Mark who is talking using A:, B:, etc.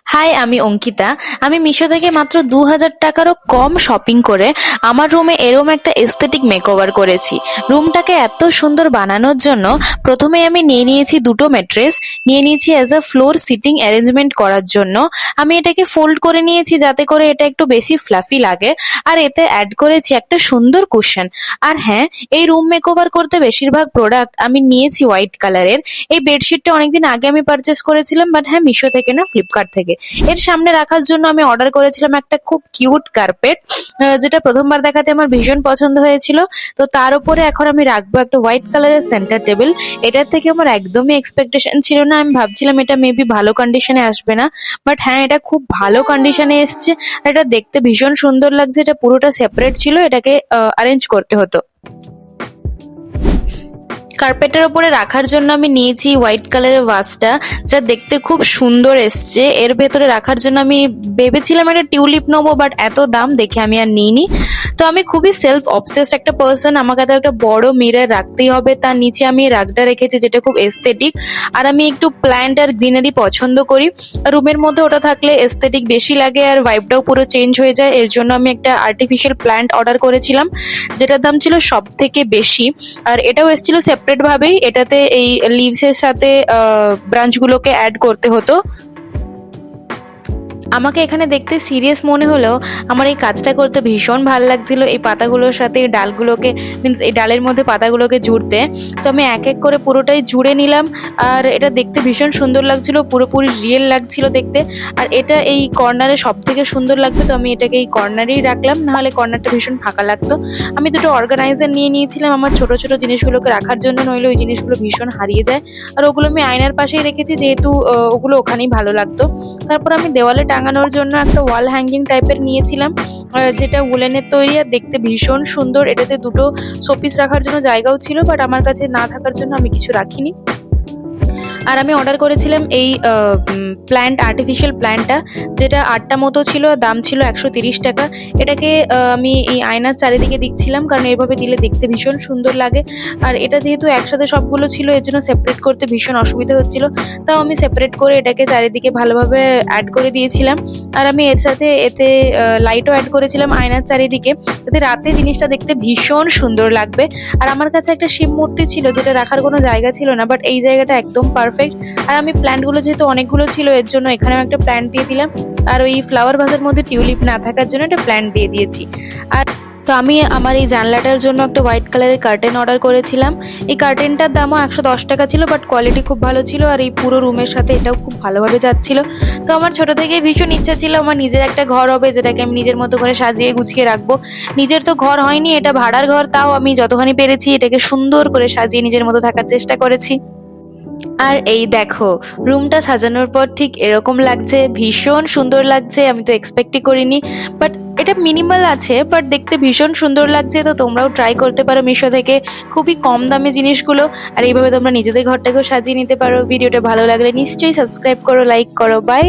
A: High, আমি অঙ্কিতা। আমি মিশো থেকে মাত্র ২,০০০ টাকারও কম শপিং করে আমার রুমে এরম একটা এস্থেটিক মেকওভার করেছি। রুমটাকে এত সুন্দর বানানোর জন্য প্রথমে আমি নিয়ে নিয়েছি দুটো ম্যাট্রেস, নিয়ে নিয়েছি as a floor sitting arrangement করার জন্য। আমি এটাকে ফোল্ড করে নিয়েছি যাতে করে এটা একটু বেশি ফ্লাফি লাগে। আর এতে অ্যাড করেছি একটা সুন্দর কুশন। আর হ্যাঁ, এই রুম মেকওভার করতে বেশিরভাগ প্রোডাক্ট আমি নিয়েছি হোয়াইট কালারের। এই বেডশিটটা অনেকদিন আগে আমি পারচেস করেছিলাম, বাট হ্যাঁ, মিশো থেকে না, ফ্লিপকার্ট থেকে। এর সামনে রাখার জন্য আমি অর্ডার করেছিলাম একটা খুব কিউট কার্পেট, যেটা প্রথমবার দেখাতে আমার ভীষণ পছন্দ হয়েছিল। তো তার উপরে এখন আমি রাখবো একটা হোয়াইট কালারের সেন্টার টেবিল। এটার থেকে আমার একদমই এক্সপেকটেশন ছিল না। আমি ভাবছিলাম এটা মেবি ভালো কন্ডিশনে আসবে না, বাট হ্যাঁ, এটা খুব ভালো কন্ডিশনে এসছে। আর এটা দেখতে ভীষণ সুন্দর লাগছে। এটা পুরোটা সেপারেট ছিল, এটাকে অ্যারেঞ্জ করতে হতো। কার্পেটের ওপরে রাখার জন্য আমি নিয়েছি হোয়াইট কালারের ভাসটা, যা দেখতে খুব সুন্দর এসছে। এর ভেতরে রাখার জন্য আমি ভেবেছিলাম একটা টিউলিপ নেবো, বাট এত দাম দেখে আমি আর নিইনি। তো আমি খুবই সেলফ অবসেসড একটা পার্সন, আমার কাছে একটা বড় মিরর রাখতেই হবে। তার নিচে আমি এই রাগটা রেখেছি যেটা খুব এস্থেটিক। আর আমি একটু প্ল্যান্ট আর গ্রিনারি পছন্দ করি। রুমের মধ্যে ওটা থাকলে এস্থেটিক বেশি লাগে আর ভাইবটাও পুরো চেঞ্জ হয়ে যায়। এর জন্য আমি একটা আর্টিফিশিয়াল প্ল্যান্ট অর্ডার করেছিলাম, যেটার দাম ছিল সব থেকে বেশি। আর এটাও এসেছিল সেপারেট ভাবেই, এটাতে এই লিভস এর সাথে ব্রাঞ্চ গুলোকে অ্যাড করতে হতো। আমাকে এখানে দেখতে সিরিয়াস মনে হলেও আমার এই কাজটা করতে ভীষণ ভালো লাগছিল। এই পাতাগুলোর সাথে এই ডালগুলোকে, মিন্স এই ডালের মধ্যে পাতাগুলোকে জুড়তে। তো আমি এক এক করে পুরোটাই জুড়ে নিলাম। আর এটা দেখতে ভীষণ সুন্দর লাগছিল, পুরোপুরি রিয়েল লাগছিল দেখতে। আর এটা এই কর্নারে সব থেকে সুন্দর লাগবে, তো আমি এটাকে এই কর্নারেই রাখলাম, নাহলে কর্নারটা ভীষণ ফাঁকা লাগতো। আমি দুটো অর্গানাইজার নিয়ে নিয়েছিলাম আমার ছোট ছোট জিনিসগুলোকে রাখার জন্য, নইলে ওই জিনিসগুলো ভীষণ হারিয়ে যায়। আর ওগুলো আমি আয়নার পাশেই রেখেছি, যেহেতু ওগুলো ওখানেই ভালো লাগতো। তারপর আমি দেওয়ালে টাঙানোর জন্য একটা ওয়াল হ্যাঙ্গিং টাইপের নিয়েছিলাম, যেটা উলেনের তৈরি আর দেখতে ভীষণ সুন্দর। এটাতে দুটো শোপিস রাখার জন্য জায়গাও ছিল, বাট আমার কাছে না থাকার জন্য আমি কিছু রাখিনি। আর আমি অর্ডার করেছিলাম এই প্ল্যান্ট, আর্টিফিশিয়াল প্ল্যান্টটা, যেটা 8টা মতো ছিল, দাম ছিল 130 টাকা। এটাকে আমি এই আয়নার চারিদিকে দিচ্ছিলাম, কারণ এভাবে দিলে দেখতে ভীষণ সুন্দর লাগে। আর এটা যেহেতু একসাথে সবগুলো ছিল, এর জন্য সেপারেট করতে ভীষণ অসুবিধা হচ্ছিল। তাও আমি সেপারেট করে এটাকে চারিদিকে ভালোভাবে অ্যাড করে দিয়েছিলাম। আর আমি এর সাথে এতে লাইটও অ্যাড করেছিলাম আয়নার চারিদিকে, যাতে রাতে জিনিসটা দেখতে ভীষণ সুন্দর লাগবে। আর আমার কাছে একটা শিব মূর্তি ছিল, যেটা রাখার কোনো জায়গা ছিল না, বাট এই জায়গাটা একদম পারফেক্ট। আর আমি প্ল্যান্টগুলো যেহেতু অনেকগুলো ছিল, এর জন্য এখানেও একটা প্ল্যান্ট দিয়ে দিলাম। আর ওই ফ্লাওয়ার ভাসের মধ্যে টিউলিপ না থাকার জন্য একটা প্ল্যান্ট দিয়ে দিয়েছি। আর তো আমি আমার এই জানলাটার জন্য একটা হোয়াইট কালারের কার্টেন অর্ডার করেছিলাম। এই কার্টেনটার দামও 110 টাকা ছিল, বাট কোয়ালিটি খুব ভালো ছিল। আর এই পুরো রুমের সাথে এটাও খুব ভালোভাবে যাচ্ছিল। তো আমার ছোট থেকেই ভীষণ ইচ্ছা ছিল আমার নিজের একটা ঘর হবে, যেটাকে আমি নিজের মতো করে সাজিয়ে গুছিয়ে রাখবো। নিজের তো ঘর হয়নি, এটা ভাড়ার ঘর, তাও আমি যতখানি পেরেছি এটাকে সুন্দর করে সাজিয়ে নিজের মতো থাকার চেষ্টা করেছি। আর এই দেখো, রুমটা সাজানোর পর ঠিক এরকম লাগছে, ভীষণ সুন্দর লাগছে। আমি তো এক্সপেক্টই করিনি, বাট এটা মিনিমাল আছে, বাট দেখতে ভীষণ সুন্দর লাগছে। তো তোমরাও ট্রাই করতে পারো মিশো থেকে, খুবই কম দামে জিনিসগুলো। আর এইভাবে তোমরা নিজেদের ঘরটাকেও সাজিয়ে নিতে পারো। ভিডিওটা ভালো লাগলে নিশ্চয়ই সাবস্ক্রাইব করো, লাইক করো। বাই।